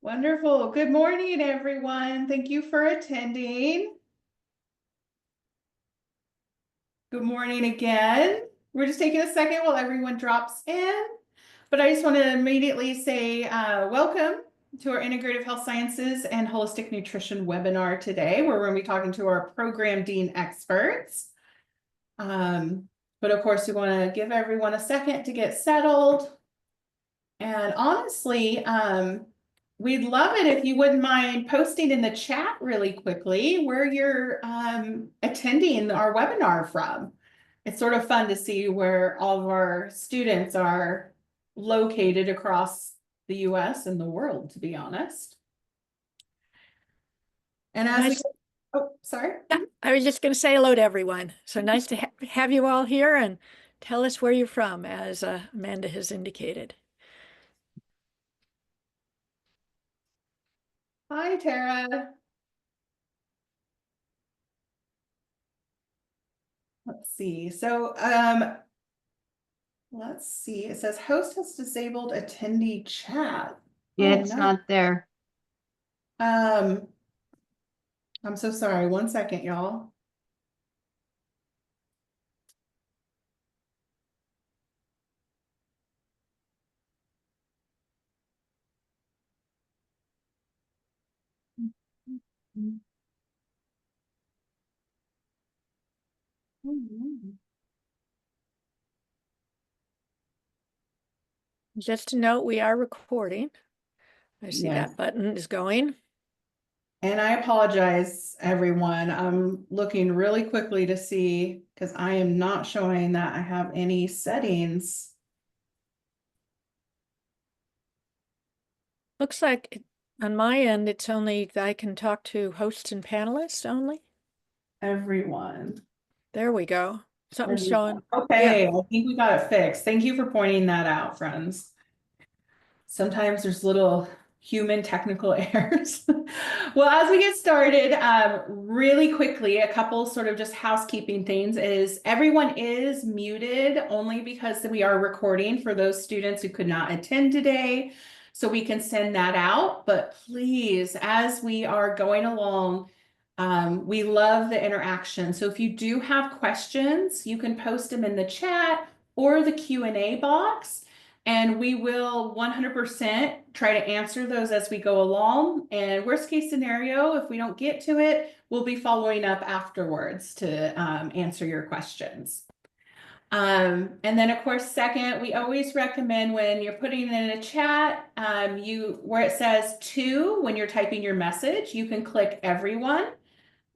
Wonderful. Good morning, everyone. Thank you for attending. Good morning again. We're just taking a second while everyone drops in, but I just want to immediately say welcome to our Integrative Health Sciences and Holistic Nutrition webinar today, where we're going to be talking to our program dean experts. But of course, we want to give everyone a second to get settled. And honestly, we'd love it if you wouldn't mind posting in the chat really quickly where you're attending our webinar from. It's sort of fun to see where all of our students are located across the US and the world, to be honest. And as Nice. oh, sorry. I was just going to say hello to everyone. So nice to have you all here and tell us where you're from, as Amanda has indicated. Hi, Tara. Let's see. So, let's see. It says host has disabled attendee chat. Yeah, Oh, it's no. not there. I'm so sorry. 1 second, y'all. Just to note, we are recording. I see Yes. that button is going. And I apologize, everyone. I'm looking really quickly to see because I am not showing that I have any settings. Looks like on my end, it's only I can talk to hosts and panelists only. Everyone. There we go. Something's showing. Okay, Yeah. I think we got it fixed. Thank you for pointing that out, friends. Sometimes there's little human technical errors. Well, as we get started, really quickly, a couple sort of just housekeeping things is everyone is muted only because we are recording for those students who could not attend today. So we can send that out, but please, as we are going along, we love the interaction. So if you do have questions, you can post them in the chat or the Q&A box. And we will 100% try to answer those as we go along. And worst case scenario, if we don't get to it, we'll be following up afterwards to answer your questions. And then of course, second, we always recommend when you're putting in a chat, where it says to, when you're typing your message, you can click everyone.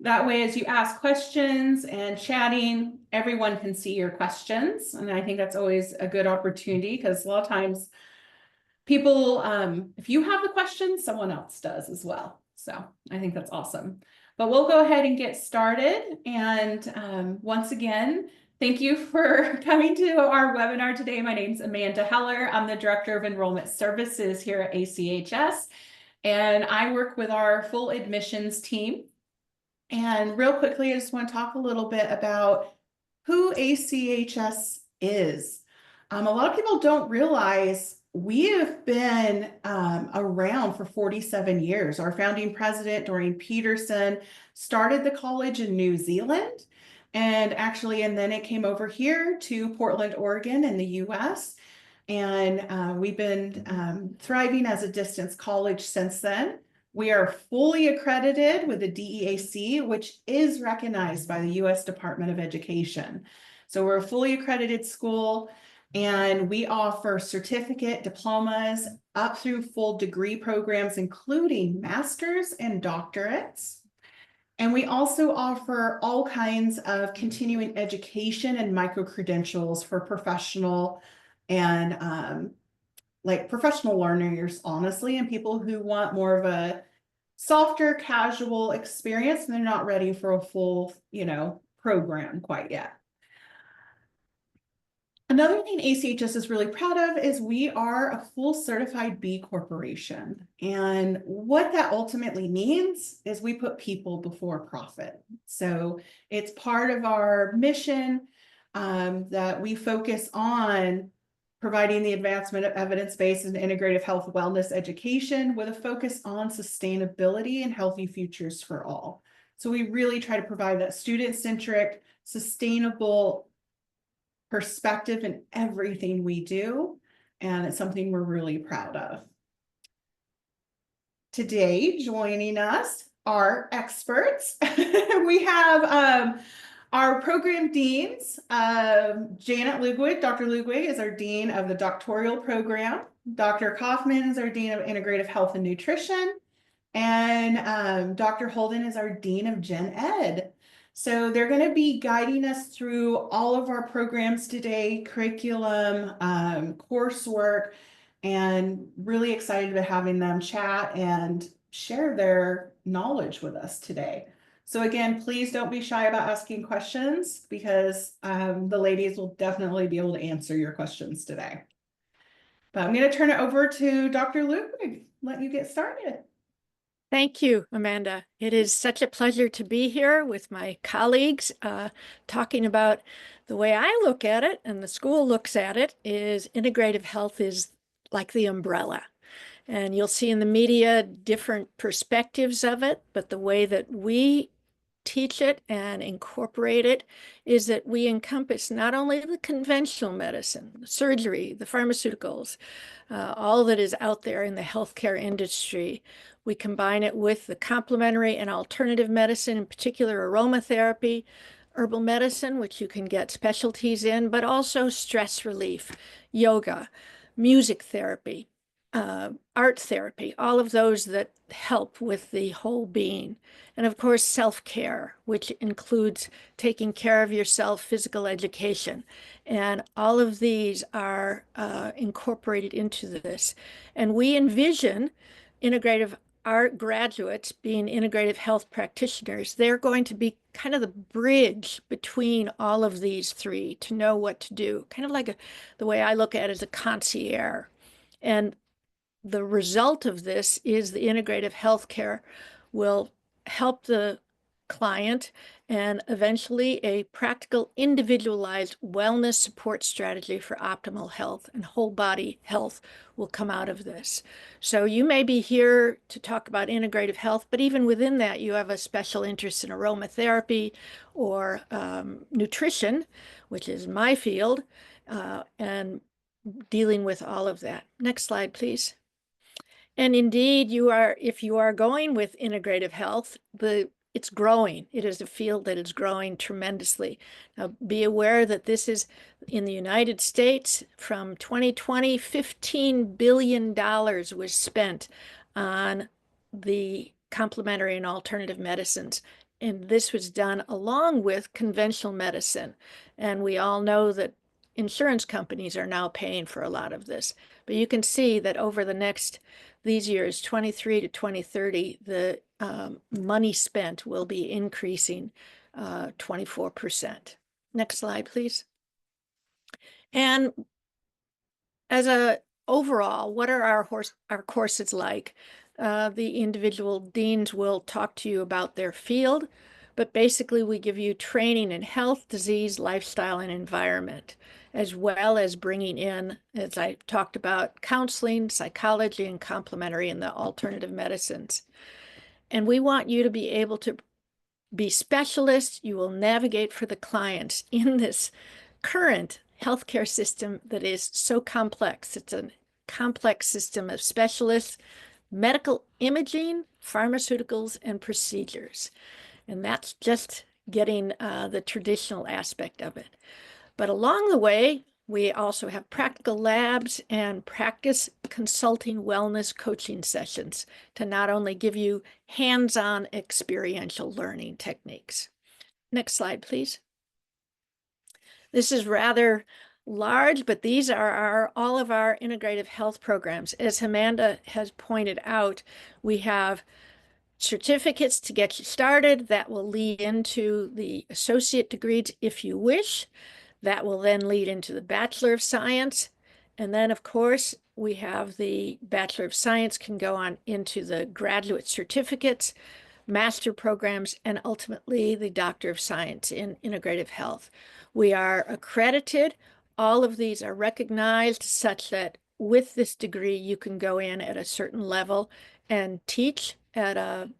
That way, as you ask questions and chatting, everyone can see your questions. And I think that's always a good opportunity because a lot of times people, if you have the questions, someone else does as well. So I think that's awesome. But we'll go ahead and get started. And once again, thank you for coming to our webinar today. My name's Amanda Heller. I'm the Director of Enrollment Services here at ACHS. And I work with our full admissions team. And real quickly, I just want to talk a little bit about who ACHS is. A lot of people don't realize we have been around for 47 years. Our founding president, Doreen Peterson, started the college in New Zealand. And then it came over here to Portland, Oregon in the US. And we've been thriving as a distance college since then. We are fully accredited with the DEAC, which is recognized by the U.S. Department of Education. So we're a fully accredited school, and we offer certificate, diplomas, up through full degree programs, including master's and doctorates. And we also offer all kinds of continuing education and micro-credentials for professional and professional learners, honestly, and people who want more of a softer, casual experience, and they're not ready for a full, program quite yet. Another thing ACHS is really proud of is we are a full certified B Corporation. And what that ultimately means is we put people before profit. So it's part of our mission that we focus on providing the advancement of evidence-based and integrative health wellness education with a focus on sustainability and healthy futures for all. So we really try to provide that student-centric, sustainable perspective in everything we do, and it's something we're really proud of. Today, joining us are experts. We have our program deans. Janet Ludwig, Dr. Ludwig is our dean of the doctoral program. Dr. Kaufman is our dean of integrative health and nutrition. And Dr. Holden is our dean of gen ed. So they're going to be guiding us through all of our programs today, curriculum, coursework, and really excited about having them chat and share their knowledge with us today. So again, please don't be shy about asking questions, because the ladies will definitely be able to answer your questions today. But I'm going to turn it over to Dr. Ludwig. Let you get started. Thank you, Amanda. It is such a pleasure to be here with my colleagues talking about the way I look at it and the school looks at it is integrative health is like the umbrella. And you'll see in the media different perspectives of it, but the way that we teach it and incorporate it is that we encompass not only the conventional medicine, the surgery, the pharmaceuticals, all that is out there in the healthcare industry. We combine it with the complementary and alternative medicine, in particular aromatherapy, herbal medicine, which you can get specialties in, but also stress relief, yoga, music therapy, art therapy, all of those that help with the whole being. And of course, self-care, which includes taking care of yourself, physical education. And all of these are incorporated into this. And we envision our graduates being integrative health practitioners. They're going to be kind of the bridge between all of these three to know what to do, kind of like the way I look at it as a concierge. And the result of this is the integrative healthcare will help the client, and eventually a practical individualized wellness support strategy for optimal health and whole body health will come out of this. So you may be here to talk about integrative health, but even within that, you have a special interest in aromatherapy or nutrition, which is my field, and dealing with all of that. Next slide, please. And indeed, if you are going with integrative health, it's growing. It is a field that is growing tremendously. Now, be aware that this is in the United States from 2020, $15 billion was spent on the complementary and alternative medicines. And this was done along with conventional medicine. And we all know that insurance companies are now paying for a lot of this. But you can see that over these years, 23 to 2030, the money spent will be increasing 24%. Next slide, please. And as a overall, what are our courses like? The individual deans will talk to you about their field, but basically we give you training in health, disease, lifestyle, and environment, as well as bringing in, as I talked about, counseling, psychology, and complementary and the alternative medicines. And we want you to be able to be specialists. You will navigate for the clients in this current healthcare system that is so complex. It's a complex system of specialists, medical imaging, pharmaceuticals, and procedures. And that's just getting the traditional aspect of it. But along the way, we also have practical labs and practice consulting wellness coaching sessions to not only give you hands-on experiential learning techniques. Next slide, please. This is rather large, but these are all of our integrative health programs. As Amanda has pointed out, we have certificates to get you started that will lead into the associate degrees if you wish. That will then lead into the Bachelor of Science. And then, of course, we have the Bachelor of Science can go on into the graduate certificates, master programs, and ultimately the Doctor of Science in Integrative Health. We are accredited all of these are recognized such that with this degree, you can go in at a certain level and teach at a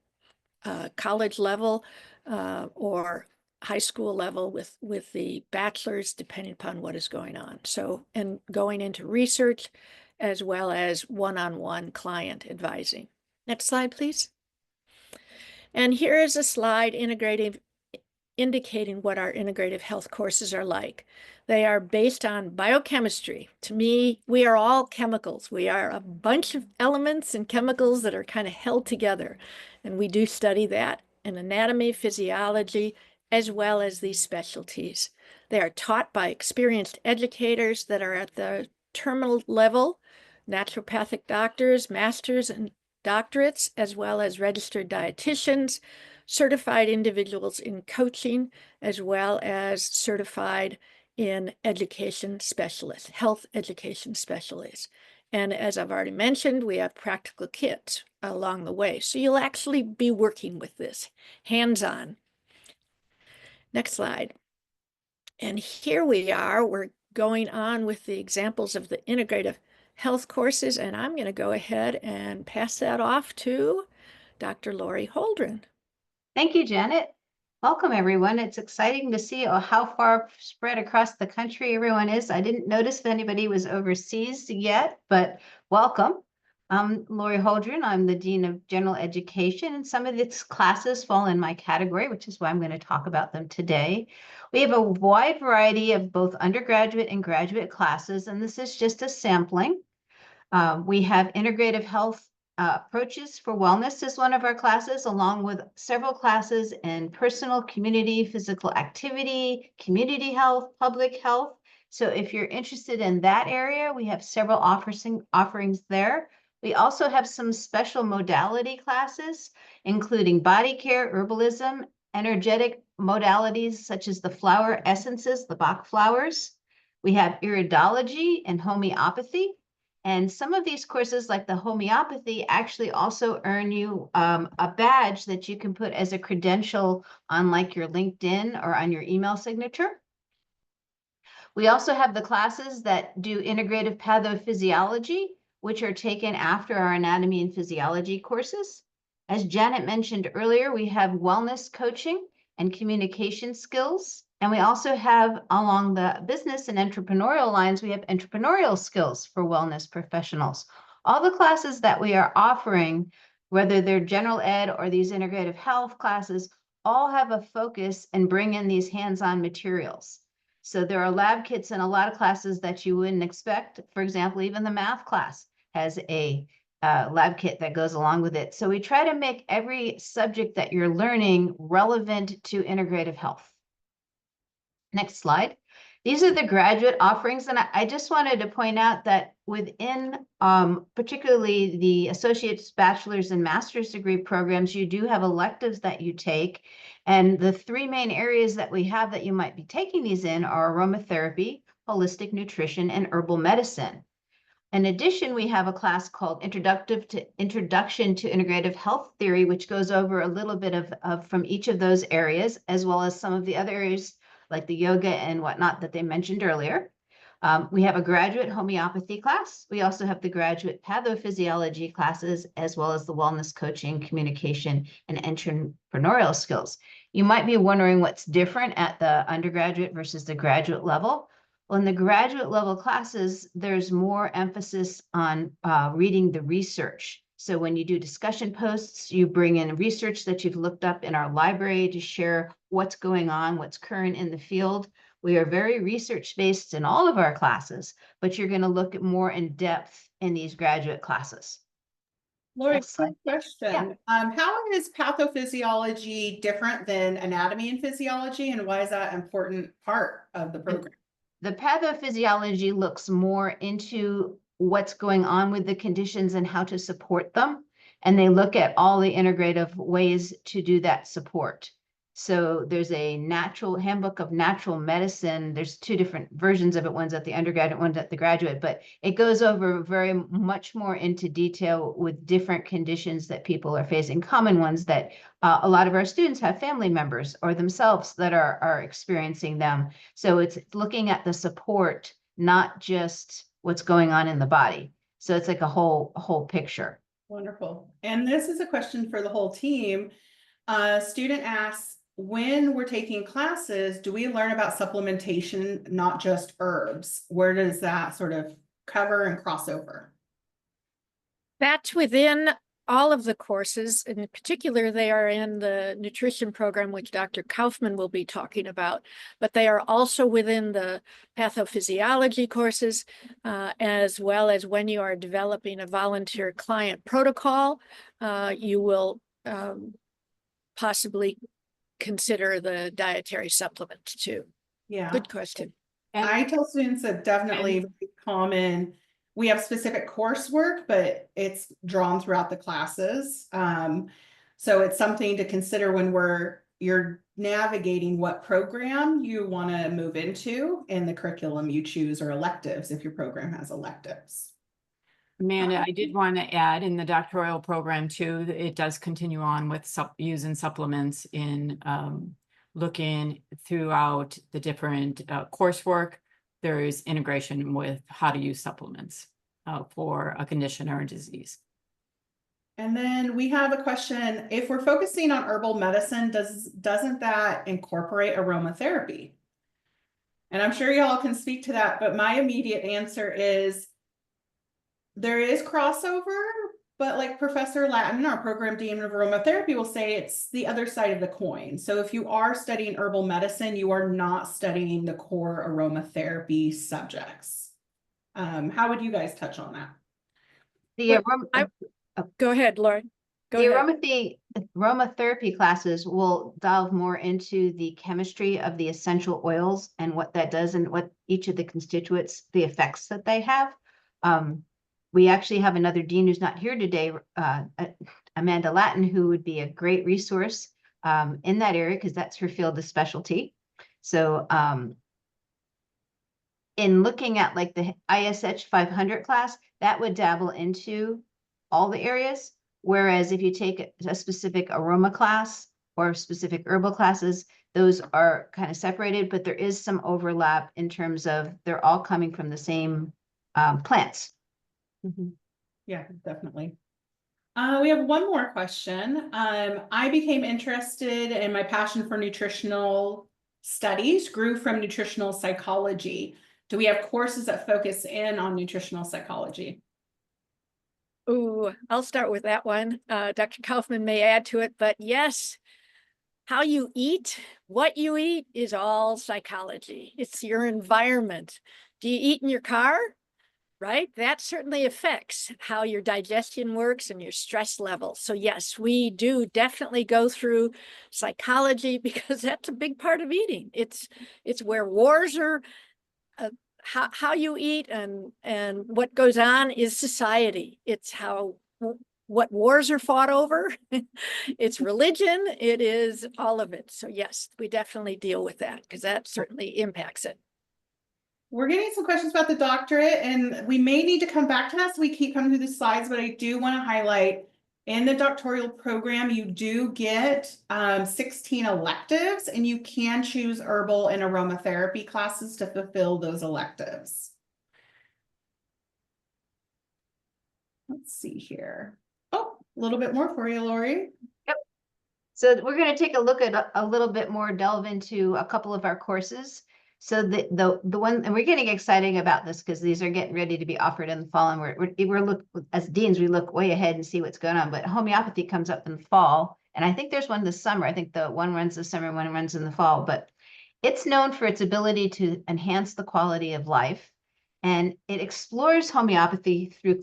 college level or high school level with the bachelor's, depending upon what is going on. So, and going into research as well as one-on-one client advising. Next slide, please. And here is a slide indicating what our integrative health courses are like. They are based on biochemistry. To me, we are all chemicals. We are a bunch of elements and chemicals that are kind of held together. And we do study that in anatomy, physiology, as well as these specialties. They are taught by experienced educators that are at the terminal level, naturopathic doctors, masters and doctorates, as well as registered dietitians, certified individuals in coaching, as well as certified in education specialists, health education specialists. And as I've already mentioned, we have practical kits along the way. So you'll actually be working with this hands-on. Next slide. And here we are, we're going on with the examples of the integrative health courses, and I'm going to go ahead and pass that off to Dr. Lori Holdren. Thank you, Janet. Welcome, everyone. It's exciting to see how far spread across the country everyone is. I didn't notice if anybody was overseas yet, but welcome. I'm Lori Holdren. I'm the Dean of General Education, and some of these classes fall in my category, which is why I'm going to talk about them today. We have a wide variety of both undergraduate and graduate classes, and this is just a sampling. We have integrative health approaches for wellness is one of our classes, along with several classes in personal, community, physical activity, community health, public health. So if you're interested in that area, we have several offerings there. We also have some special modality classes, including body care, herbalism, energetic modalities such as the flower essences, the Bach flowers. We have iridology and homeopathy. And some of these courses, like the homeopathy, actually also earn you a badge that you can put as a credential on like your LinkedIn or on your email signature. We also have the classes that do integrative pathophysiology, which are taken after our anatomy and physiology courses. As Janet mentioned earlier, we have wellness coaching and communication skills. And we also have, along the business and entrepreneurial lines, we have entrepreneurial skills for wellness professionals. All the classes that we are offering, whether they're general ed or these integrative health classes, all have a focus and bring in these hands-on materials. So there are lab kits in a lot of classes that you wouldn't expect. For example, even the math class has a lab kit that goes along with it. So we try to make every subject that you're learning relevant to integrative health. Next slide. These are the graduate offerings, and I just wanted to point out that within particularly the associate's, bachelor's, and master's degree programs, you do have electives that you take. And the three main areas that we have that you might be taking these in are aromatherapy, holistic nutrition, and herbal medicine. In addition, we have a class called Introduction to Integrative Health Theory, which goes over a little bit of from each of those areas, as well as some of the other areas like the yoga and whatnot that they mentioned earlier. We have a graduate homeopathy class. We also have the graduate pathophysiology classes, as well as the wellness coaching, communication, and entrepreneurial skills. You might be wondering what's different at the undergraduate versus the graduate level. Well, in the graduate level classes, there's more emphasis on reading the research. So when you do discussion posts, you bring in research that you've looked up in our library to share what's going on, what's current in the field. We are very research-based in all of our classes, but you're going to look at more in depth in these graduate classes. Lori, quick question. Yeah. How is pathophysiology different than anatomy and physiology, and why is that an important part of the program? The pathophysiology looks more into what's going on with the conditions and how to support them. And they look at all the integrative ways to do that support. So there's a natural handbook of natural medicine. There's two different versions of it. One's at the undergraduate, one's at the graduate, but it goes over very much more into detail with different conditions that people are facing, common ones that a lot of our students have family members or themselves that are experiencing them. So it's looking at the support not just what's going on in the body. So it's like a whole picture. Wonderful. And this is a question for the whole team. A student asks, when we're taking classes, do we learn about supplementation, not just herbs? Where does that sort of cover and cross over? That's within all of the courses. In particular, they are in the nutrition program, which Dr. Kaufman will be talking about, but they are also within the pathophysiology courses, as well as when you are developing a volunteer client protocol, you will possibly consider the dietary supplements too. Yeah. Good question. And I tell students that definitely very common. We have specific coursework, but it's drawn throughout the classes. So it's something to consider when you're navigating what program you want to move into in the curriculum you choose, or electives if your program has electives. Amanda, I did want to add, in the doctoral program too, it does continue on with using supplements in looking throughout the different coursework. There is integration with how to use supplements for a condition or a disease. And then we have a question: if we're focusing on herbal medicine, doesn't that incorporate aromatherapy? And I'm sure y'all can speak to that, but my immediate answer is there is crossover, but like Professor Latin, our program dean of aromatherapy, will say it's the other side of the coin. So if you are studying herbal medicine, you are not studying the core aromatherapy subjects. How would you guys touch on that? the Go ahead, Lauren. Go the ahead. aromatherapy classes will delve more into the chemistry of the essential oils and what that does and what each of the constituents, the effects that they have. We actually have another dean who's not here today, Amanda Latin, who would be a great resource in that area because that's her field of specialty. So in looking at like the ISH 500 class, that would dabble into all the areas. Whereas if you take a specific aroma class or specific herbal classes, those are kind of separated, but there is some overlap in terms of they're all coming from the same plants. Mm-hmm. Yeah, definitely. We have one more question. I became interested in my passion for nutritional studies grew from nutritional psychology. Do we have courses that focus in on nutritional psychology? Ooh, I'll start with that one. Dr. Kaufman may add to it, but yes, how you eat, what you eat is all psychology. It's your environment. Do you eat in your car? Right? That certainly affects how your digestion works and your stress level. So yes, we do definitely go through psychology because that's a big part of eating. It's where wars are. How you eat and what goes on is society. It's what wars are fought over. It's religion. It is all of it. So yes, we definitely deal with that because that certainly impacts it. We're getting some questions about the doctorate, and we may need to come back to that. So we keep coming through the slides, but I do want to highlight in the doctoral program, you do get 16 electives, and you can choose herbal and aromatherapy classes to fulfill those electives. Let's see here. Oh, a little bit more for you, Lori. Yep. So we're going to take a look at a little bit more, delve into a couple of our courses. So the one, and we're getting exciting about this because these are getting ready to be offered in the fall, and we're look as deans, we look way ahead and see what's going on. But homeopathy comes up in the fall, and I think there's one this summer. I think the one runs this summer, one runs in the fall. But it's known for its ability to enhance the quality of life, and it explores homeopathy through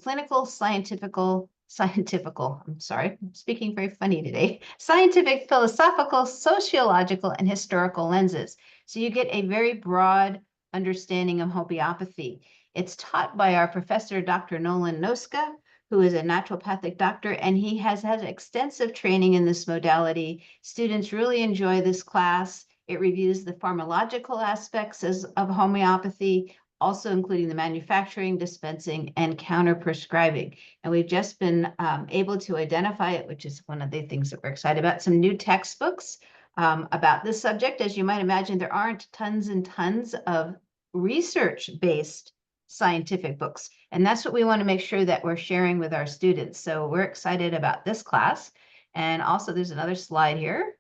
scientific, I'm sorry, I'm speaking very funny today, scientific, philosophical, sociological, and historical lenses. So you get a very broad understanding of homeopathy. It's taught by our professor, Dr. Nolan Noska, who is a naturopathic doctor, and he has had extensive training in this modality. Students really enjoy this class. It reviews the pharmacological aspects of homeopathy, also including the manufacturing, dispensing, and counter-prescribing. And we've just been able to identify it, which is one of the things that we're excited about, some new textbooks about this subject. As you might imagine, there aren't tons and tons of research-based scientific books. And that's what we want to make sure that we're sharing with our students. So we're excited about this class. And also there's another slide here.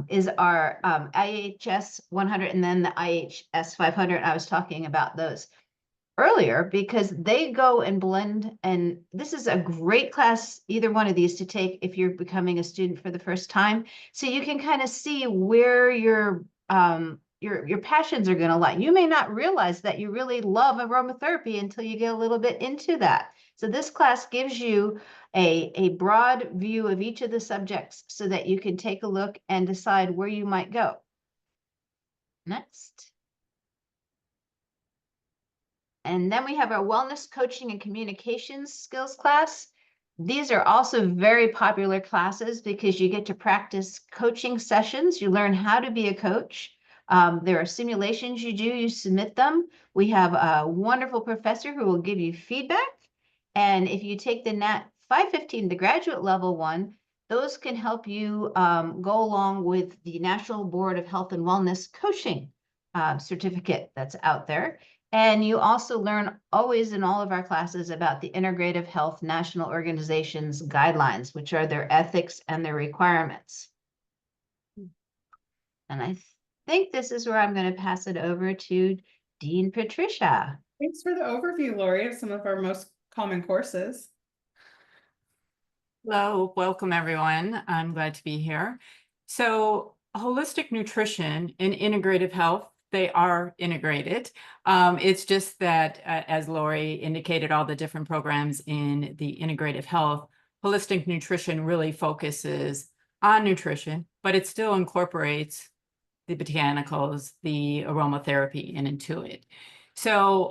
Is our IHS 100 and then the IHS 500. I was talking about those earlier because they go and blend, and this is a great class, either one of these, to take if you're becoming a student for the first time, so you can kind of see where your passions are going to lie. You may not realize that you really love aromatherapy until you get a little bit into that. So this class gives you a broad view of each of the subjects so that you can take a look and decide where you might go. Next. And then we have our wellness coaching and communications skills class. These are also very popular classes because you get to practice coaching sessions. You learn how to be a coach. There are simulations you do, you submit them. We have a wonderful professor who will give you feedback. And if you take the NAT 515, the graduate level one, those can help you go along with the National Board of Health and Wellness Coaching certificate that's out there. And you also learn always in all of our classes about the Integrative Health National Organization's guidelines, which are their ethics and their requirements. And I think this is where I'm going to pass it over to Dean Patricia. Thanks for the overview, Lori, of some of our most common courses. Hello, welcome everyone. I'm glad to be here. So holistic nutrition and integrative health, they are integrated. It's just that, as Lori indicated, all the different programs in the integrative health, holistic nutrition really focuses on nutrition, but it still incorporates the botanicals, the aromatherapy into it. So,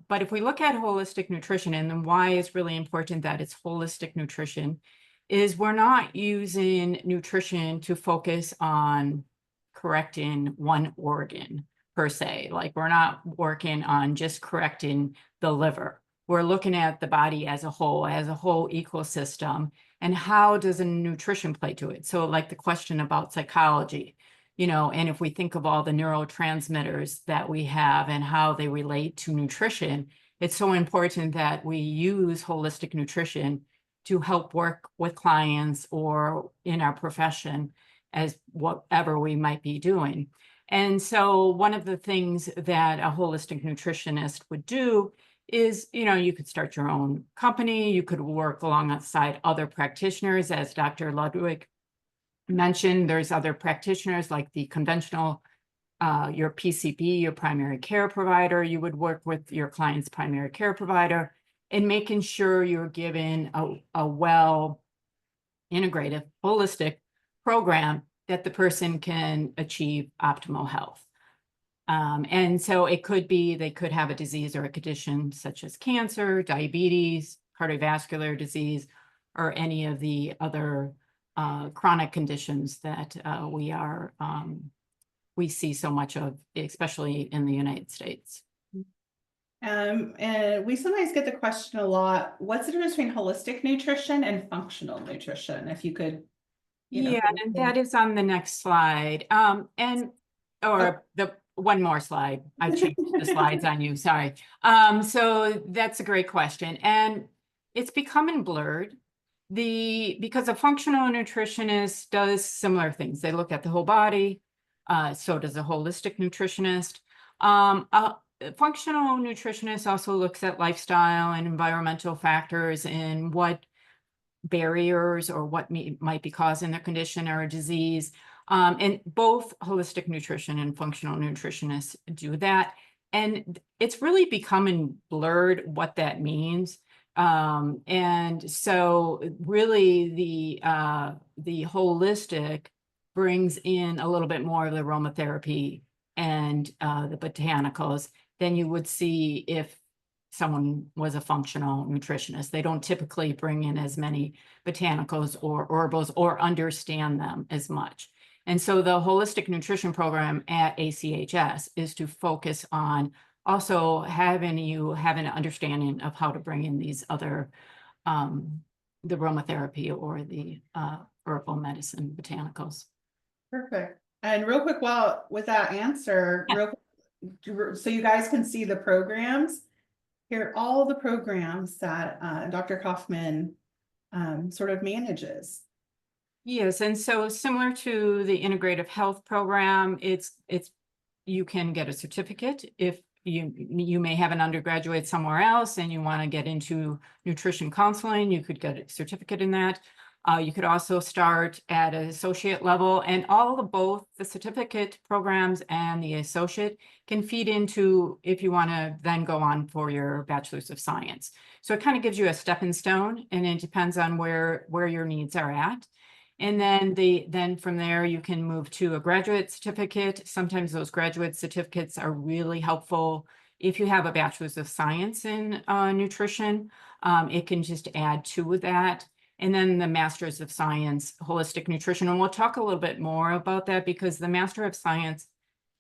but if we look at holistic nutrition, and then why it's really important that it's holistic nutrition, is we're not using nutrition to focus on correcting one organ per se. Like we're not working on just correcting the liver. We're looking at the body as a whole ecosystem, and how does a nutrition play to it? So like the question about psychology, you know, and if we think of all the neurotransmitters that we have and how they relate to nutrition, it's so important that we use holistic nutrition to help work with clients or in our profession as whatever we might be doing. And so one of the things that a holistic nutritionist would do is, you know, you could start your own company, you could work alongside other practitioners, as Dr. Ludwig mentioned. There's other practitioners like the conventional, your PCP, your primary care provider. You would work with your client's primary care provider and making sure you're given a well integrative, holistic program that the person can achieve optimal health. And so it could be, they could have a disease or a condition such as cancer, diabetes, cardiovascular disease, or any of the other chronic conditions that we see so much of, especially in the United States. And we sometimes get the question a lot, what's the difference between holistic nutrition and functional nutrition? If you could, and that is on the next slide. The one more slide. I've changed the slides on you, sorry. So that's a great question. And it's becoming blurred. Because a functional nutritionist does similar things. They look at the whole body. So does a holistic nutritionist. A functional nutritionist also looks at lifestyle and environmental factors and what barriers or what might be causing their condition or a disease. And both holistic nutrition and functional nutritionists do that. And it's really becoming blurred what that means. And so really the holistic brings in a little bit more of the aromatherapy and the botanicals than you would see if someone was a functional nutritionist. They don't typically bring in as many botanicals or herbals or understand them as much. And so the holistic nutrition program at ACHS is to focus on also having an understanding of how to bring in these other, the aromatherapy or the herbal medicine botanicals. Perfect. And real quick, with that answer, real quick, so you guys can see the programs. Here are all the programs that Dr. Kaufman sort of manages. Yes, and so similar to the integrative health program, you can get a certificate if you may have an undergraduate somewhere else and you want to get into nutrition counseling, you could get a certificate in that. You could also start at an associate level, and both the certificate programs and the associate can feed into if you want to then go on for your bachelor's of science. So it kind of gives you a stepping stone, and it depends on where your needs are at. And then from there, you can move to a graduate certificate. Sometimes those graduate certificates are really helpful. If you have a bachelor's of science in nutrition, it can just add to that. And then the master's of science, holistic nutrition. And we'll talk a little bit more about that, because the master of science,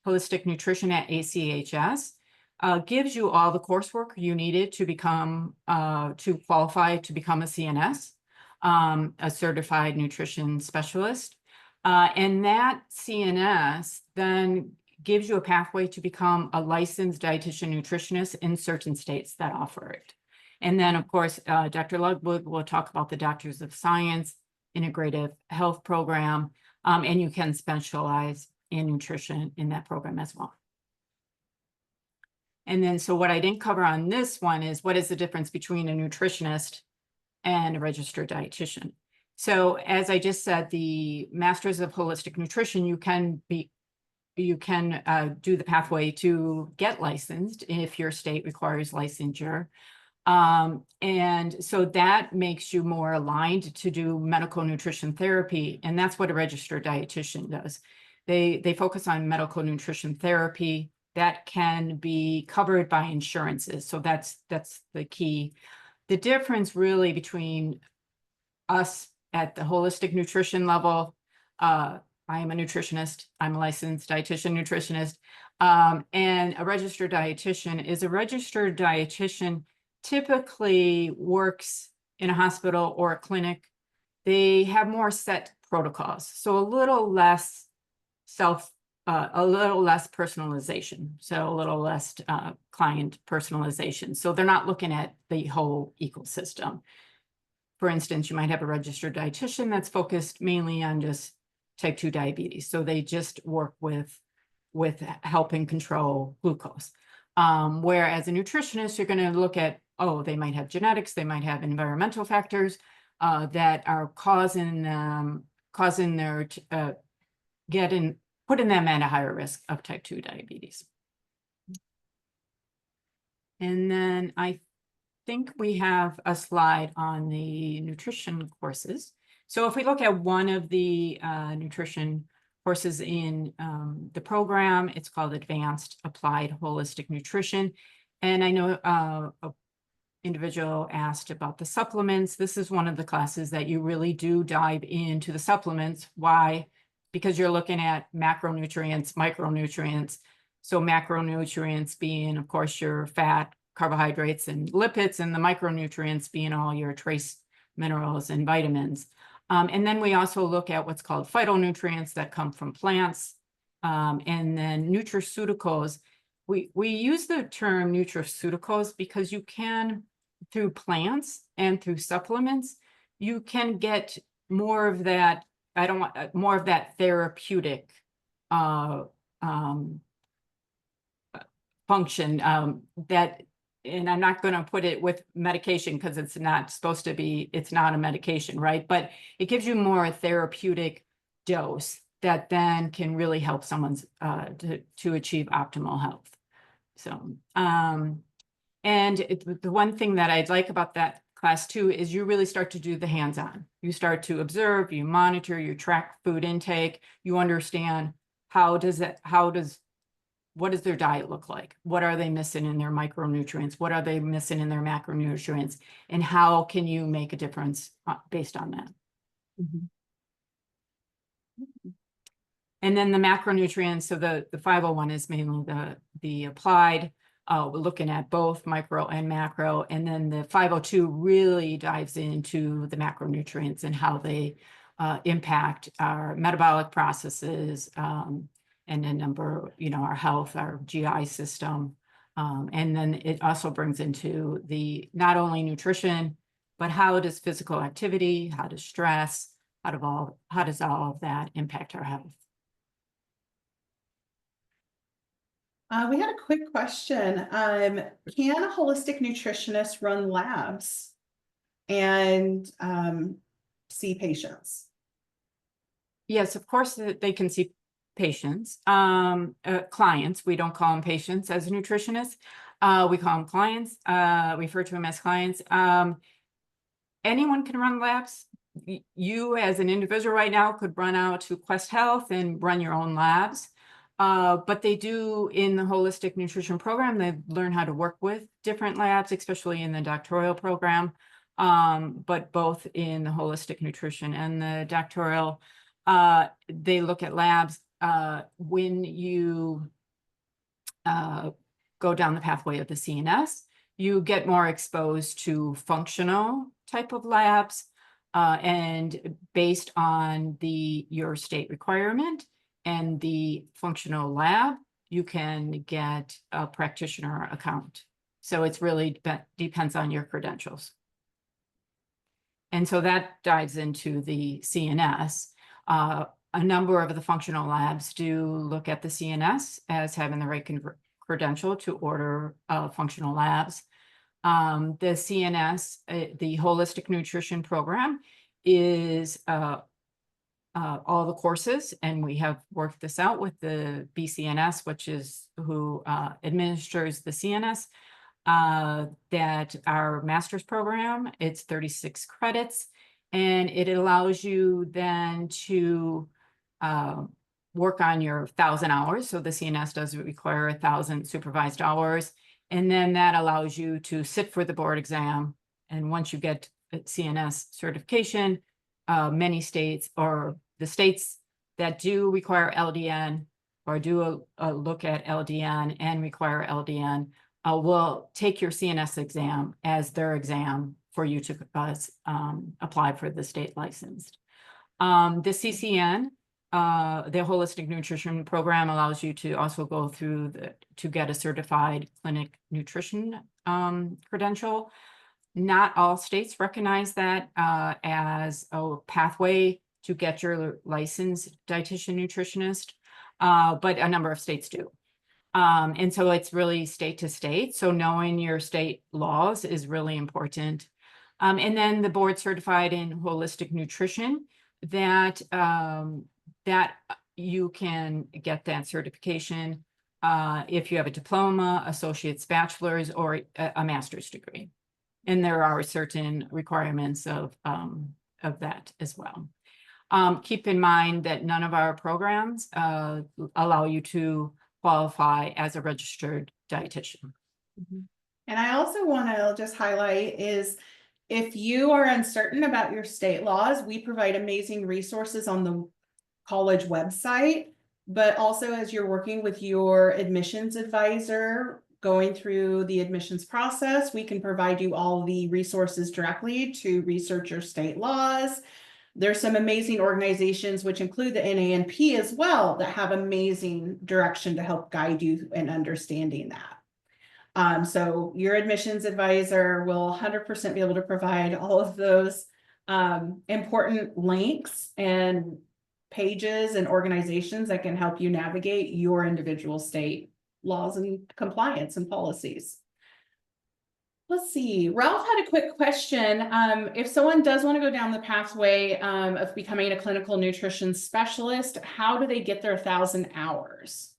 holistic nutrition at ACHS gives you all the coursework you needed to become, to qualify to become a CNS. A certified nutrition specialist. And that CNS then gives you a pathway to become a licensed dietitian nutritionist in certain states that offer it. And then, of course, Dr. Ludwig will talk about the Doctors of Science Integrative Health Program, and you can specialize in nutrition in that program as well. And then, so what I didn't cover on this one is what is the difference between a nutritionist and a registered dietitian. So as I just said, the Masters of Holistic Nutrition, you can do the pathway to get licensed if your state requires licensure. And so that makes you more aligned to do medical nutrition therapy. And that's what a registered dietitian does. They focus on medical nutrition therapy that can be covered by insurances. So that's the key. The difference really between us at the holistic nutrition level, I am a nutritionist, I'm a licensed dietitian nutritionist, and a registered dietitian is a registered dietitian typically works in a hospital or a clinic. They have more set protocols, so a little less personalization, so a little less client personalization. So they're not looking at the whole ecosystem. For instance, you might have a registered dietitian that's focused mainly on just type 2 diabetes. So they just work with helping control glucose. Whereas a nutritionist, you're going to look at, they might have genetics, they might have environmental factors that are causing their putting them at a higher risk of type 2 diabetes. And then I think we have a slide on the nutrition courses. So if we look at one of the nutrition courses in the program, it's called Advanced Applied Holistic Nutrition. And I know an individual asked about the supplements. This is one of the classes that you really do dive into the supplements. Why? Because you're looking at macronutrients, micronutrients. So macronutrients being, of course, your fat, carbohydrates, and lipids, and the micronutrients being all your trace minerals and vitamins. And then we also look at what's called phytonutrients that come from plants. And then nutraceuticals. We use the term nutraceuticals because you can, through plants and through supplements, you can get more of that, more of that therapeutic function that, and I'm not going to put it with medication because it's not supposed to be, it's not a medication, right? But it gives you more a therapeutic dose that then can really help someone's to achieve optimal health. So, the one thing that I'd like about that class too is you really start to do the hands-on. You start to observe, you monitor, you track food intake, you understand what does their diet look like? What are they missing in their micronutrients? What are they missing in their macronutrients? And how can you make a difference based on that? Mm-hmm. And then the macronutrients, so the 501 is mainly the applied. We're looking at both micro and macro. And then the 502 really dives into the macronutrients and how they impact our metabolic processes, and and a number, our health, our GI system. And then it also brings into the not only nutrition, but how does physical activity, how does stress, how does all of that impact our health? We had a quick question. Can a holistic nutritionist run labs and see patients? Yes, of course, they can see patients, clients. We don't call them patients as a nutritionist. We call them clients, refer to them as clients. Anyone can run labs. You as an individual right now could run out to Quest Health and run your own labs. But they do in the holistic nutrition program, they learn how to work with different labs, especially in the doctoral program. But both in the holistic nutrition and the doctoral, they look at labs when you go down the pathway of the CNS, you get more exposed to functional type of labs, and based on your state requirement and the functional lab, you can get a practitioner account. So it's really depends on your credentials. And so that dives into the CNS. A number of the functional labs do look at the CNS as having the right credential to order functional labs. The CNS, the holistic nutrition program, is all the courses, and we have worked this out with the BCNS, which is who administers the CNS. That our master's program, it's 36 credits, and it allows you then to work on your 1,000 hours. So the CNS does require 1,000 supervised hours. And then that allows you to sit for the board exam. And once you get CNS certification, many states, or the states that do require LDN or do a look at LDN and require LDN, will take your CNS exam as their exam for you to apply for the state licensed. The CCN, the holistic nutrition program, allows you to also go through to get a certified clinic nutrition credential. Not all states recognize that as a pathway to get your licensed dietitian nutritionist, but a number of states do. And so it's really state to state. So knowing your state laws is really important. And then the board certified in holistic nutrition, that you can get that certification if you have a diploma, associate's, bachelor's, or a master's degree. And there are certain requirements of that as well. Keep in mind that none of our programs allow you to qualify as a registered dietitian. And I also want to just highlight is, if you are uncertain about your state laws, we provide amazing resources on the college website, but also as you're working with your admissions advisor, going through the admissions process, we can provide you all the resources directly to research your state laws. There's some amazing organizations, which include the NANP as well, that have amazing direction to help guide you in understanding that. So your admissions advisor will 100% be able to provide all of those important links and pages and organizations that can help you navigate your individual state laws and compliance and policies. Let's see, Ralph had a quick question. If someone does want to go down the pathway of becoming a clinical nutrition specialist, how do they get their 1,000 hours?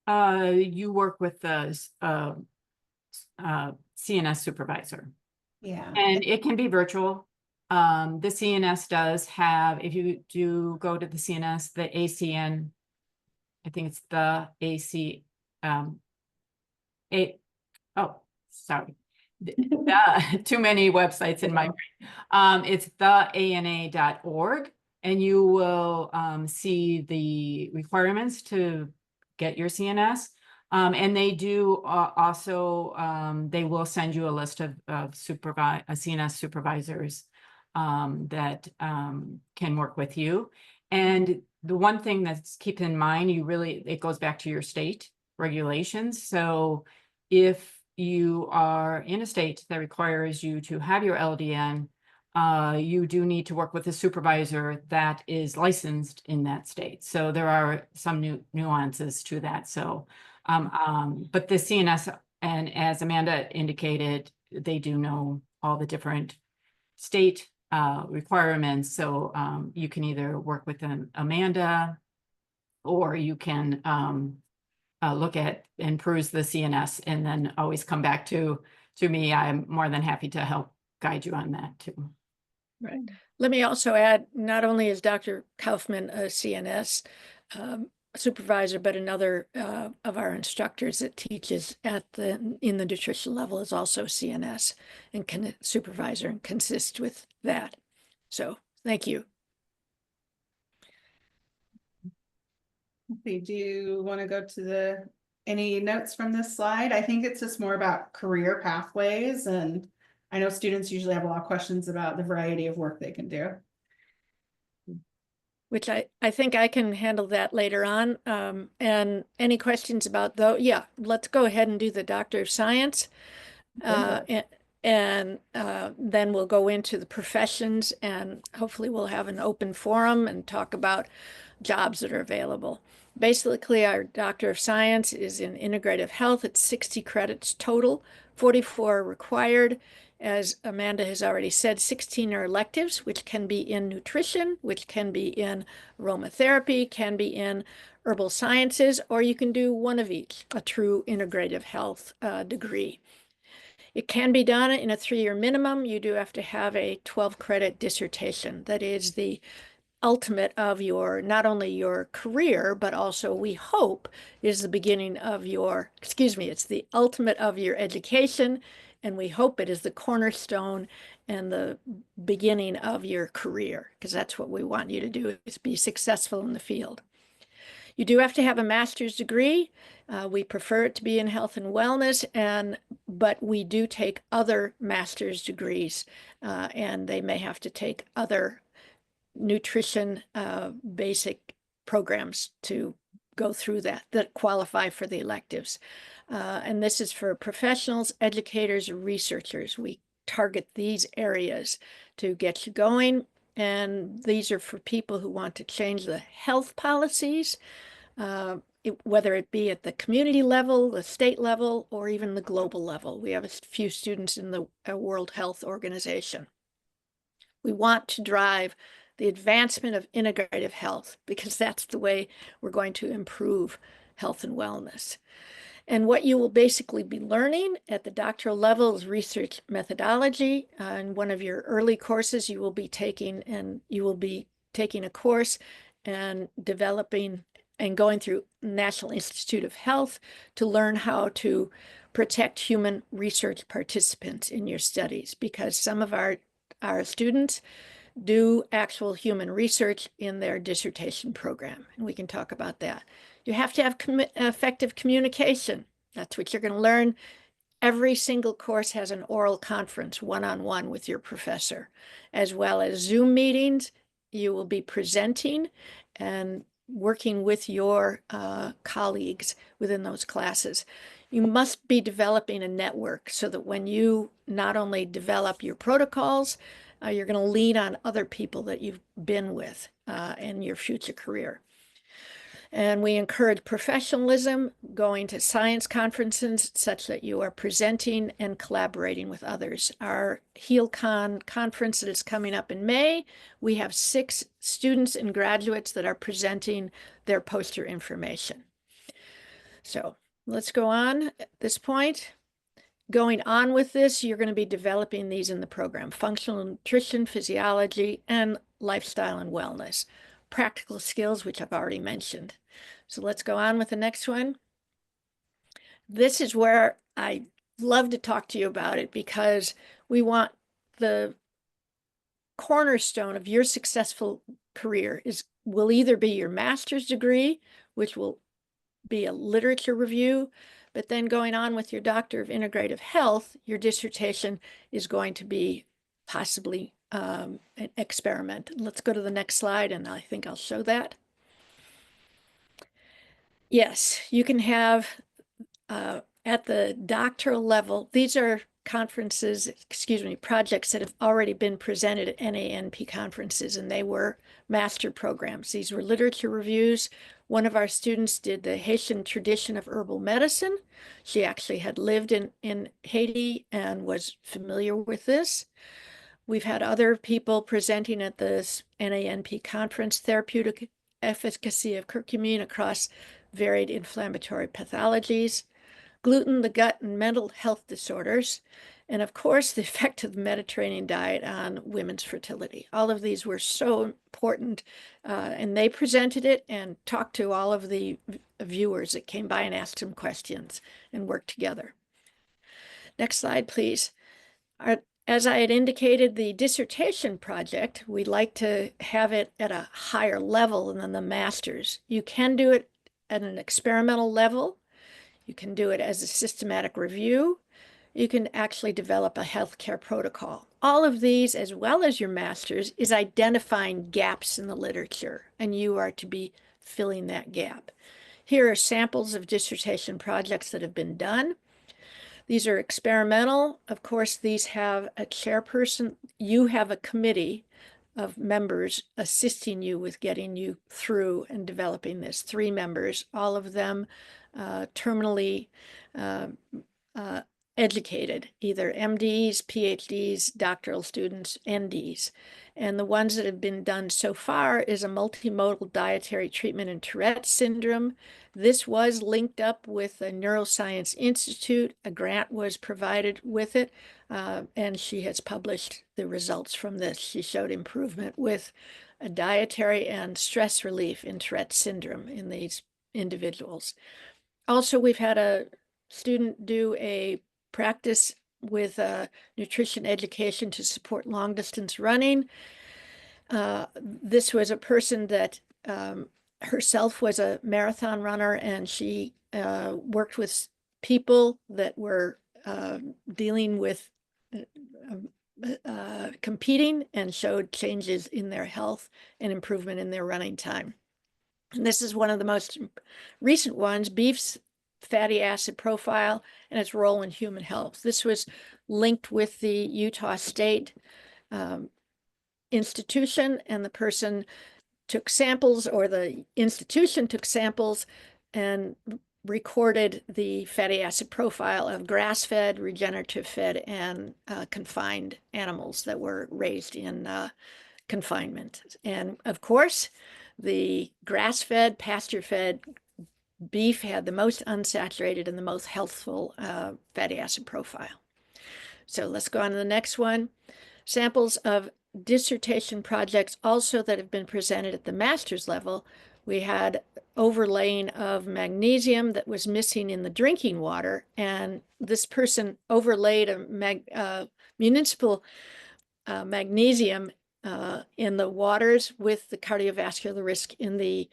You work with the CNS supervisor. Yeah. And it can be virtual. The CNS does have, if you do go to the CNS, the ACN, I think it's the AC, sorry. Too many websites in my brain. It's theana.org, and you will see the requirements to get your CNS. And they do also, they will send you a list of CNS supervisors that can work with you. And the one thing that's keep in mind, it goes back to your state regulations. So if you are in a state that requires you to have your LDN, you do need to work with a supervisor that is licensed in that state. So there are some nuances to that. So, but the CNS, and as Amanda indicated, they do know all the different state requirements. So you can either work with Amanda, or you can look at and peruse the CNS, and then always come back to me. I'm more than happy to help guide you on that too. Right. Let me also add, not only is Dr. Kaufman a CNS supervisor, but another of our instructors that teaches in the nutrition level is also CNS and supervisor and consists with that. So thank you. Okay, do you want to go to any notes from this slide? I think it's just more about career pathways, and I know students usually have a lot of questions about the variety of work they can do. Which I think I can handle that later on. And any questions about those? Yeah, let's go ahead and do the Doctor of Science. And then we'll go into the professions, and hopefully we'll have an open forum and talk about jobs that are available. Basically, our Doctor of Science is in Integrative Health. It's 60 credits total, 44 required. As Amanda has already said, 16 are electives, which can be in nutrition, which can be in aromatherapy, can be in herbal sciences, or you can do one of each, a true integrative health degree. It can be done in a 3-year minimum. You do have to have a 12-credit dissertation. That is the ultimate of your, not only your career, but also we hope is the beginning of your, it's the ultimate of your education, and we hope it is the cornerstone and the beginning of your career, because that's what we want you to do, is be successful in the field. You do have to have a master's degree. We prefer it to be in health and wellness, but we do take other master's degrees, and they may have to take other nutrition basic programs to go through that qualify for the electives. And this is for professionals, educators, researchers. We target these areas to get you going. And these are for people who want to change the health policies, whether it be at the community level, the state level, or even the global level. We have a few students in the World Health Organization. We want to drive the advancement of integrative health, because that's the way we're going to improve health and wellness. And what you will basically be learning at the doctoral level is research methodology. In one of your early courses, you will be taking a course and developing and going through National Institute of Health to learn how to protect human research participants in your studies, because some of our students do actual human research in their dissertation program, and we can talk about that. You have to have effective communication. That's what you're going to learn. Every single course has an oral conference, one-on-one with your professor, as well as Zoom meetings. You will be presenting and working with your colleagues within those classes. You must be developing a network so that when you not only develop your protocols, you're going to lean on other people that you've been with in your future career. And we encourage professionalism, going to science conferences such that you are presenting and collaborating with others. Our HealCon conference that is coming up in May, we have 6 students and graduates that are presenting their poster information. So let's go on at this point. Going on with this, you're going to be developing these in the program: functional nutrition, physiology, and lifestyle and wellness. Practical skills, which I've already mentioned. So let's go on with the next one. This is where I love to talk to you about it, because we want the cornerstone of your successful career will either be your master's degree, which will be a literature review, but then going on with your Doctor of Integrative Health, your dissertation is going to be possibly an experiment. Let's go to the next slide, and I think I'll show that. Yes, you can have at the doctoral level, these are projects that have already been presented at NANP conferences, and they were master programs. These were literature reviews. One of our students did the Haitian tradition of herbal medicine. She actually had lived in Haiti and was familiar with this. We've had other people presenting at this NANP conference, therapeutic efficacy of curcumin across varied inflammatory pathologies, gluten, the gut, and mental health disorders, and of course, the effect of the Mediterranean diet on women's fertility. All of these were so important, and they presented it and talked to all of the viewers that came by and asked them questions and worked together. Next slide, please. As I had indicated, the dissertation project, we'd like to have it at a higher level than the master's. You can do it at an experimental level. You can do it as a systematic review. You can actually develop a healthcare protocol. All of these, as well as your master's, is identifying gaps in the literature, and you are to be filling that gap. Here are samples of dissertation projects that have been done. These are experimental. Of course, these have a chairperson. You have a committee of members assisting you with getting you through and developing this. 3 members, all of them terminally educated, either MDs, PhDs, doctoral students, NDs. And the ones that have been done so far is a multimodal dietary treatment in Tourette's syndrome. This was linked up with a Neuroscience Institute. A grant was provided with it, and she has published the results from this. She showed improvement with a dietary and stress relief in Tourette's syndrome in these individuals. Also, we've had a student do a practice with nutrition education to support long distance running. This was a person that herself was a marathon runner, and she worked with people that were dealing with competing and showed changes in their health and improvement in their running time. And this is one of the most recent ones, beef's fatty acid profile and its role in human health. This was linked with the Utah State institution, and the person took samples, or the institution took samples and recorded the fatty acid profile of grass-fed, regenerative-fed, and confined animals that were raised in confinement. And of course, the grass-fed, pasture-fed beef had the most unsaturated and the most healthful fatty acid profile. So let's go on to the next one. Samples of dissertation projects also that have been presented at the master's level. We had overlaying of magnesium that was missing in the drinking water, and this person overlaid a municipal magnesium in the waters with the cardiovascular risk in the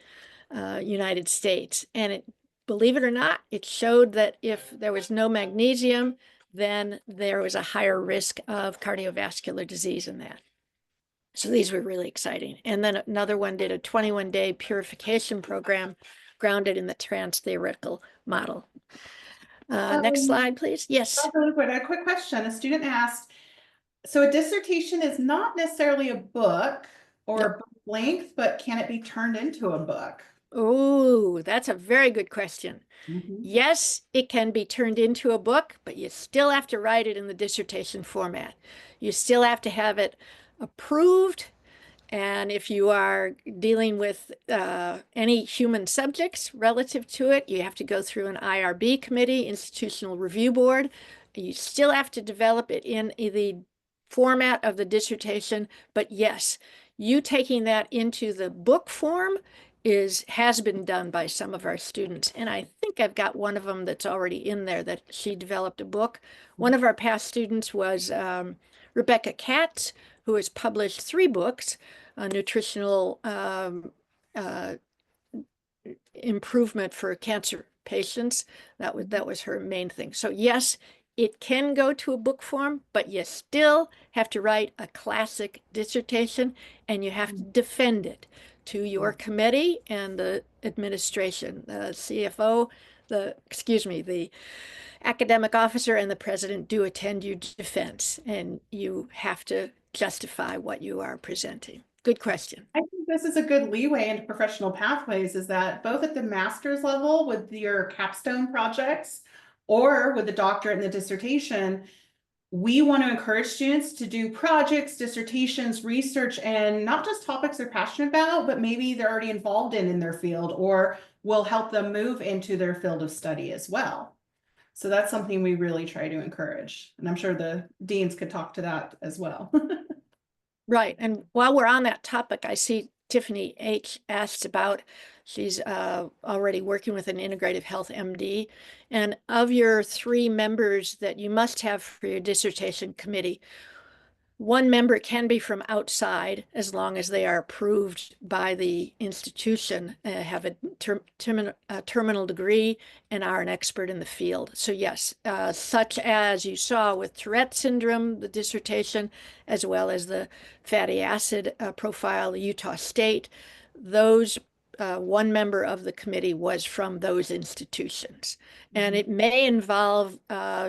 United States. And believe it or not, it showed that if there was no magnesium, then there was a higher risk of cardiovascular disease in that. So these were really exciting. And then another one did a 21-day purification program grounded in the trans-theoretical model. Next slide, please. Yes. A quick question. A student asked, so a dissertation is not necessarily a book or a book length, but can it be turned into a book? Oh, that's a very good question. Yes, it can be turned into a book, but you still have to write it in the dissertation format. You still have to have it approved. And if you are dealing with any human subjects relative to it, you have to go through an IRB committee, Institutional Review Board. You still have to develop it in the format of the dissertation. But yes, you taking that into the book form has been done by some of our students. And I think I've got one of them that's already in there that she developed a book. One of our past students was Rebecca Katz, who has published 3 books, nutritional improvement for cancer patients. That was her main thing. So yes, it can go to a book form, but you still have to write a classic dissertation, and you have to defend it. to your committee and the administration, the CFO, the academic officer and the president do attend your defense, and you have to justify what you are presenting. Good question. I think this is a good leeway into professional pathways, is that both at the master's level with your capstone projects or with the doctorate and the dissertation, we want to encourage students to do projects, dissertations, research, and not just topics they're passionate about, but maybe they're already involved in their field or will help them move into their field of study as well. So that's something we really try to encourage. And I'm sure the deans could talk to that as well. Right. And while we're on that topic, I see Tiffany H. asked about, she's already working with an integrative health MD. And of your 3 members that you must have for your dissertation committee, 1 member can be from outside as long as they are approved by the institution, have a terminal degree, and are an expert in the field. So yes, such as you saw with Tourette syndrome, the dissertation, as well as the fatty acid profile, Utah State, those 1 member of the committee was from those institutions. And it may involve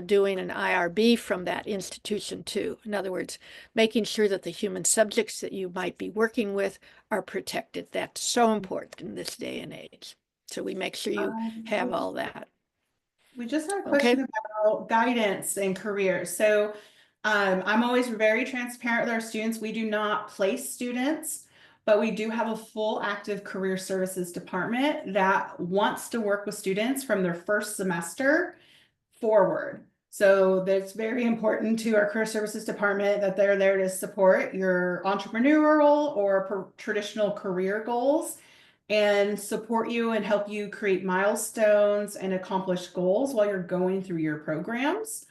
doing an IRB from that institution too. In other words, making sure that the human subjects that you might be working with are protected. That's so important in this day and age. So we make sure you have all that. We just had a question about guidance and careers. So I'm always very transparent with our students. We do not place students, but we do have a full active career services department that wants to work with students from their first semester forward. So that's very important to our career services department, that they're there to support your entrepreneurial or traditional career goals and support you and help you create milestones and accomplish goals while you're going through your programs.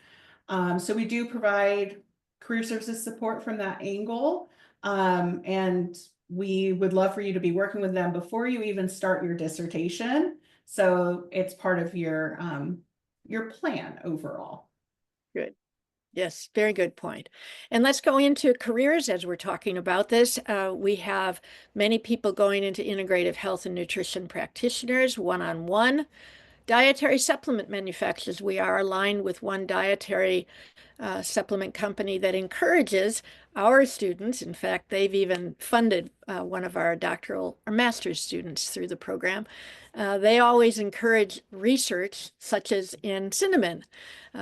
So we do provide career services support from that angle. And we would love for you to be working with them before you even start your dissertation. So it's part of your plan overall. Good. Yes, very good point. And let's go into careers as we're talking about this. We have many people going into integrative health and nutrition practitioners, one-on-one. Dietary supplement manufacturers, we are aligned with one dietary supplement company that encourages our students. In fact, they've even funded one of our doctoral or master's students through the program. They always encourage research, such as in cinnamon,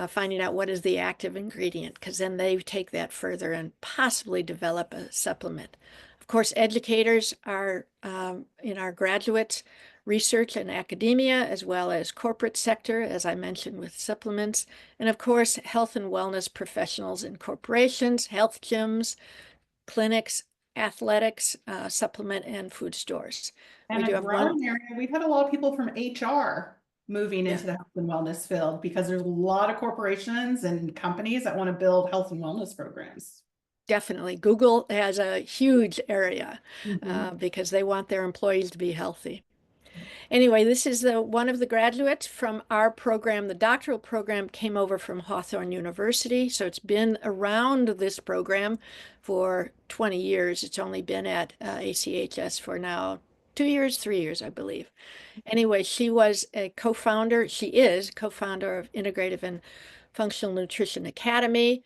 finding out what is the active ingredient, because then they take that further and possibly develop a supplement. Of course, educators are in our graduates, research and academia, as well as corporate sector, as I mentioned, with supplements, and of course, health and wellness professionals in corporations, health gyms, clinics, athletics, supplement and food stores. And we do a have growing area, we've had a lot of people from HR moving into the health and wellness field, because there's a lot of corporations and companies that want to build health and wellness programs. Definitely. Google has a huge area because they want their employees to be healthy. Anyway, this is one of the graduates from our program. The doctoral program came over from Hawthorne University, so it's been around this program for 20 years. It's only been at ACHS for now 2 years, 3 years, I believe. Anyway, she was a co-founder. She is co-founder of Integrative and Functional Nutrition Academy,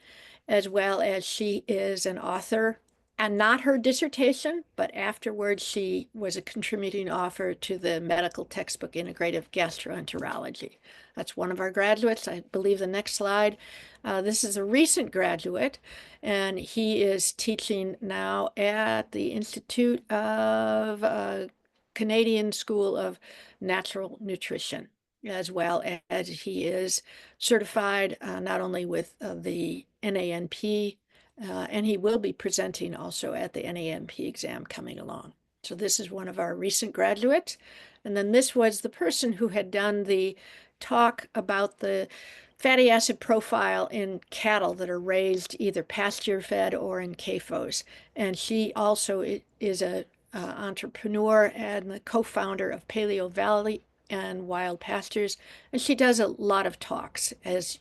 as well as she is an author. And not her dissertation, but afterwards she was a contributing author to the medical textbook Integrative Gastroenterology. That's one of our graduates. I believe the next slide. This is a recent graduate, and he is teaching now at the Institute of Canadian School of Natural Nutrition, as well as he is certified not only with the NANP, and he will be presenting also at the NANP exam coming along. So this is one of our recent graduates. And then this was the person who had done the talk about the fatty acid profile in cattle that are raised either pasture fed or in CAFOs. And she also is a entrepreneur and the co-founder of Paleo Valley and Wild Pastures. And she does a lot of talks, as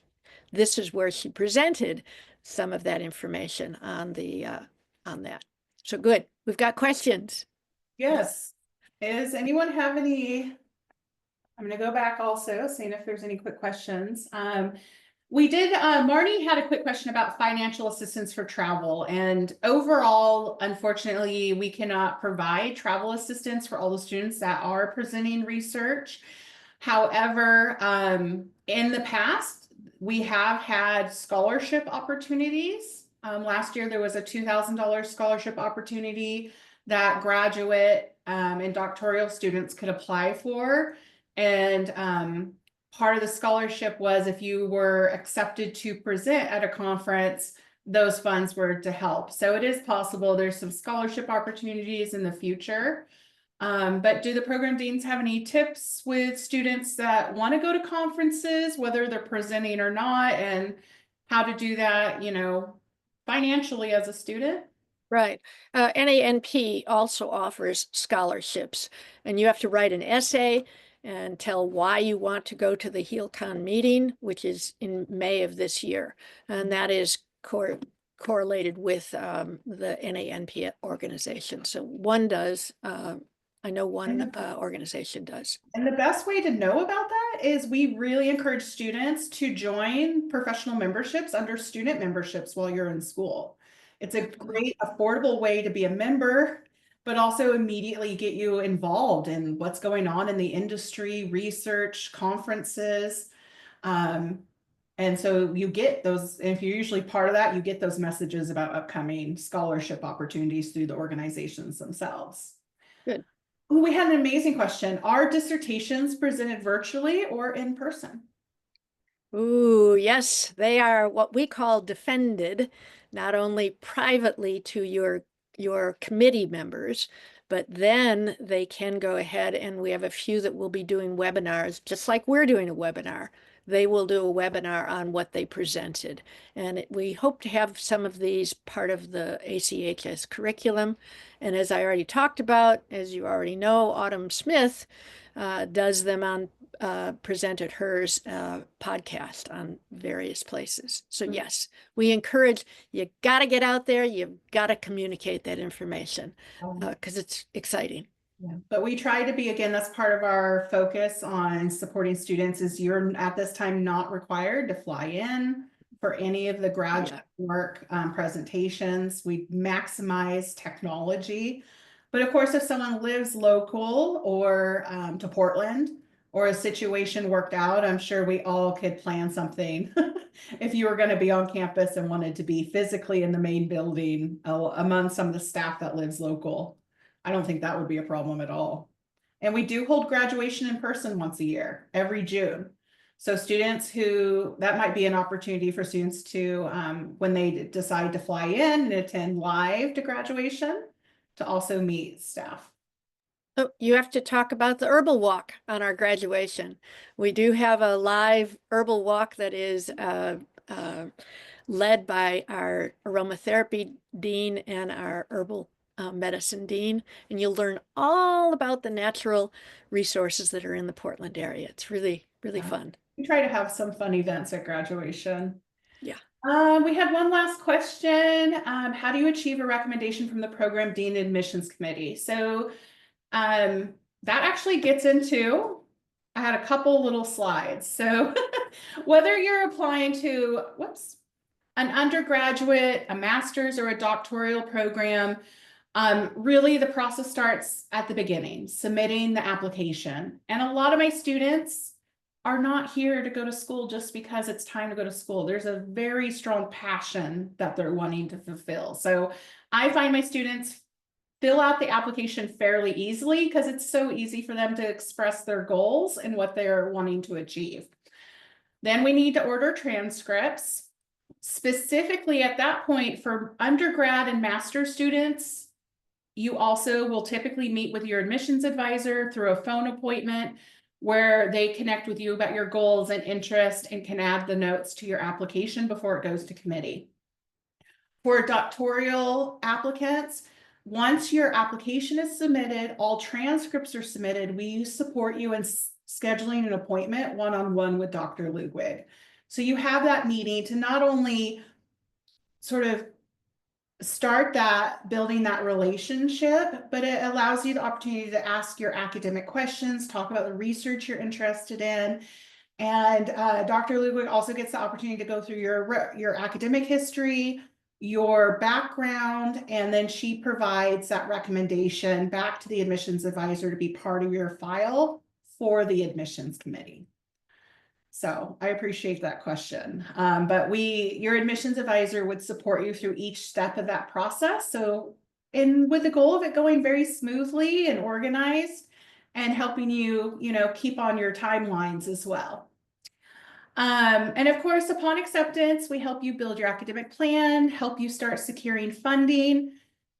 this is where she presented some of that information on the on that. So good. We've got questions. Yes. Does anyone have any? I'm going to go back also, seeing if there's any quick questions. We did, Marnie had a quick question about financial assistance for travel, and overall, unfortunately, we cannot provide travel assistance for all the students that are presenting research. However, in the past, we have had scholarship opportunities. Last year, there was a $2,000 scholarship opportunity that graduate and doctoral students could apply for. And part of the scholarship was if you were accepted to present at a conference, those funds were to help. So it is possible there's some scholarship opportunities in the future. But do the program deans have any tips with students that want to go to conferences, whether they're presenting or not, and how to do that, you know, financially as a student? Right. NANP also offers scholarships, and you have to write an essay and tell why you want to go to the HealCon meeting, which is in May of this year. And that is correlated with the NANP organization. So one does, I know one organization does. And the best way to know about that is we really encourage students to join professional memberships under student memberships while you're in school. It's a great affordable way to be a member, but also immediately get you involved in what's going on in the industry, research, conferences. And so you get those, if you're usually part of that, you get those messages about upcoming scholarship opportunities through the organizations themselves. Good. Ooh, we had an amazing question. Are dissertations presented virtually or in person? Ooh, yes, they are what we call defended, not only privately to your committee members, but then they can go ahead, and we have a few that will be doing webinars, just like we're doing a webinar. They will do a webinar on what they presented. And we hope to have some of these part of the ACHS curriculum. And as I already talked about, as you already know, Autumn Smith does them on presented hers podcast on various places. So yes, we encourage, you got to get out there, you've got to communicate that information because it's exciting. Yeah, but we try to be, again, that's part of our focus on supporting students is you're at this time not required to fly in for any of the graduate work presentations. We maximize technology. But of course, if someone lives local or to Portland or a situation worked out, I'm sure we all could plan something if you were going to be on campus and wanted to be physically in the main building among some of the staff that lives local. I don't think that would be a problem at all. And we do hold graduation in person once a year, every June. So students that might be an opportunity for students to, when they decide to fly in and attend live to graduation, to also meet staff. Oh, you have to talk about the herbal walk on our graduation. We do have a live herbal walk that is led by our aromatherapy dean and our herbal medicine dean, and you'll learn all about the natural resources that are in the Portland area. It's really, really fun. We try to have some fun events at graduation. Yeah. We had one last question. How do you achieve a recommendation from the program dean admissions committee? So that actually gets into, I had a couple little slides. So whether you're applying to, an undergraduate, a master's, or a doctoral program, really the process starts at the beginning, submitting the application. And a lot of my students are not here to go to school just because it's time to go to school. There's a very strong passion that they're wanting to fulfill. So I find my students fill out the application fairly easily because it's so easy for them to express their goals and what they're wanting to achieve. Then we need to order transcripts. Specifically at that point for undergrad and master's students, you also will typically meet with your admissions advisor through a phone appointment where they connect with you about your goals and interest and can add the notes to your application before it goes to committee. For doctoral applicants, once your application is submitted, all transcripts are submitted, we support you in scheduling an appointment one-on-one with Dr. Ludwig. So you have that meeting to not only sort of start that building that relationship, but it allows you the opportunity to ask your academic questions, talk about the research you're interested in. And Dr. Ludwig also gets the opportunity to go through your academic history, your background, and then she provides that recommendation back to the admissions advisor to be part of your file for the admissions committee. So I appreciate that question. But your admissions advisor would support you through each step of that process. So, and with the goal of it going very smoothly and organized and helping you, keep on your timelines as well. And of course, upon acceptance, we help you build your academic plan, help you start securing funding.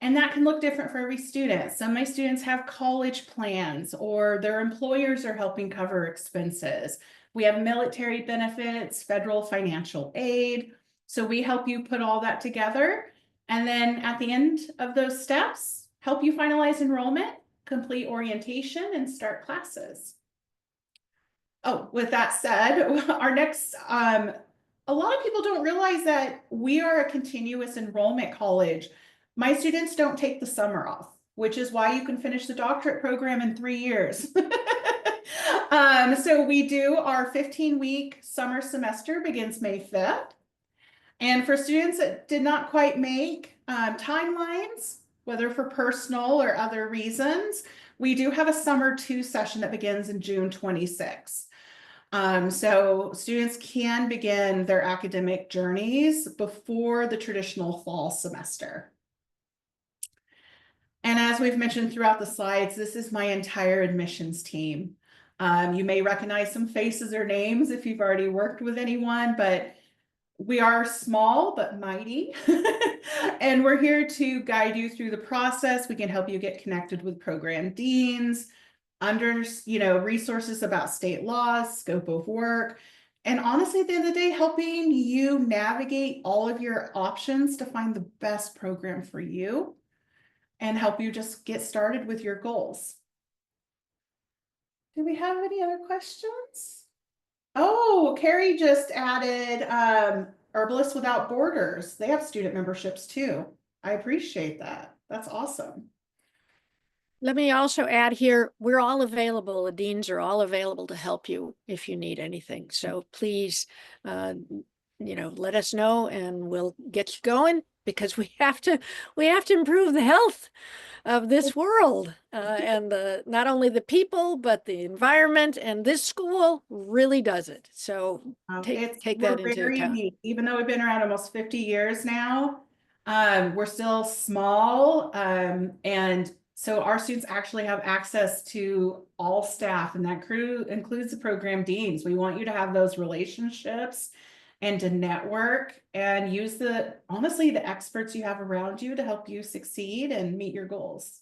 And that can look different for every student. Some of my students have college plans or their employers are helping cover expenses. We have military benefits, federal financial aid. So we help you put all that together. And then at the end of those steps, help you finalize enrollment, complete orientation, and start classes. Oh, with that said, our next, a lot of people don't realize that we are a continuous enrollment college. My students don't take the summer off, which is why you can finish the doctorate program in 3 years. So we do our 15-week summer semester begins May 5th. And for students that did not quite make timelines, whether for personal or other reasons, we do have a summer 2 session that begins in June 26th. So students can begin their academic journeys before the traditional fall semester. And as we've mentioned throughout the slides, this is my entire admissions team. You may recognize some faces or names if you've already worked with anyone, but we are small but mighty. And we're here to guide you through the process. We can help you get connected with program deans, resources about state laws, scope of work, and honestly, at the end of the day, helping you navigate all of your options to find the best program for you and help you just get started with your goals. Do we have any other questions? Oh, Carrie just added Herbalists Without Borders. They have student memberships too. I appreciate that. That's awesome. Let me also add here, we're all available. The deans are all available to help you if you need anything. So please, let us know and we'll get you going, because we have to improve the health of this world and not only the people, but the environment, and this school really does it. So take that into account. Neat. Even though we've been around almost 50 years now, we're still small. And so our students actually have access to all staff, and that includes the program deans. We want you to have those relationships and to network and use honestly, the experts you have around you to help you succeed and meet your goals.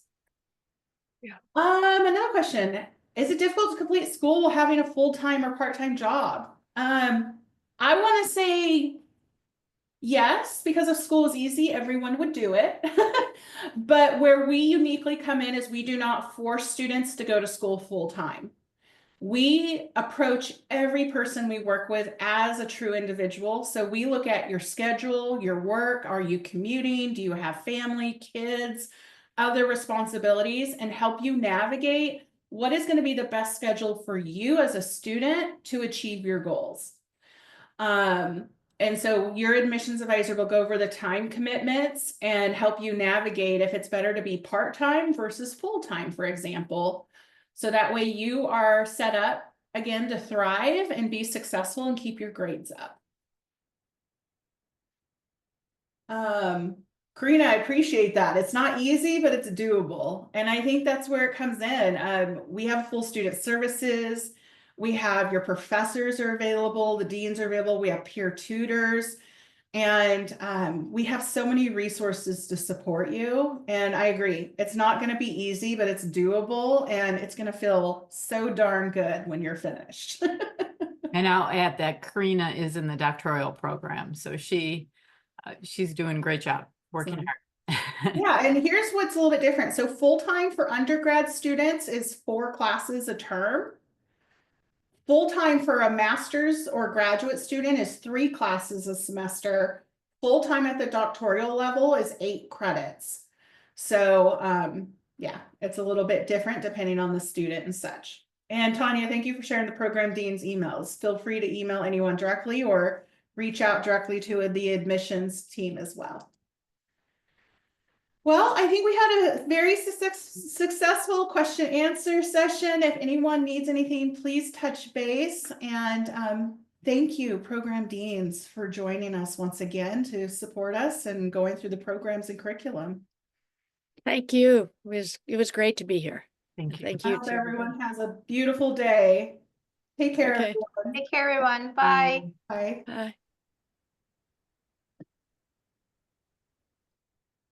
Yeah. Another question. Is it difficult to complete school while having a full-time or part-time job? I want to say yes, because if school is easy, everyone would do it. But where we uniquely come in is we do not force students to go to school full-time. We approach every person we work with as a true individual. So we look at your schedule, your work. Are you commuting? Do you have family, kids, other responsibilities, and help you navigate what is going to be the best schedule for you as a student to achieve your goals. And so your admissions advisor will go over the time commitments and help you navigate if it's better to be part-time versus full-time, for example. So that way you are set up again to thrive and be successful and keep your grades up. Karina, I appreciate that. It's not easy, but it's doable. And I think that's where it comes in. We have full student services. We have your professors are available. The deans are available. We have peer tutors. And we have so many resources to support you. And I agree, it's not going to be easy, but it's doable. And it's going to feel so darn good when you're finished. And I'll add that Karina is in the doctoral program. So she's doing a great job, working hard. Yeah, and here's what's a little bit different. So full-time for undergrad students is 4 classes a term. Full-time for a master's or graduate student is 3 classes a semester. Full-time at the doctoral level is 8 credits. So yeah, it's a little bit different depending on the student and such. And Tanya, thank you for sharing the program dean's emails. Feel free to email anyone directly or reach out directly to the admissions team as well. Well, I think we had a very successful question answer session. If anyone needs anything, please touch base. And thank you, program deans, for joining us once again to support us and going through the programs and curriculum. Thank you. It was great to be here. Thank you. Thank I you hope too. everyone has a beautiful day. Take care, Okay. everyone. Take care, everyone. Bye. Bye. Bye.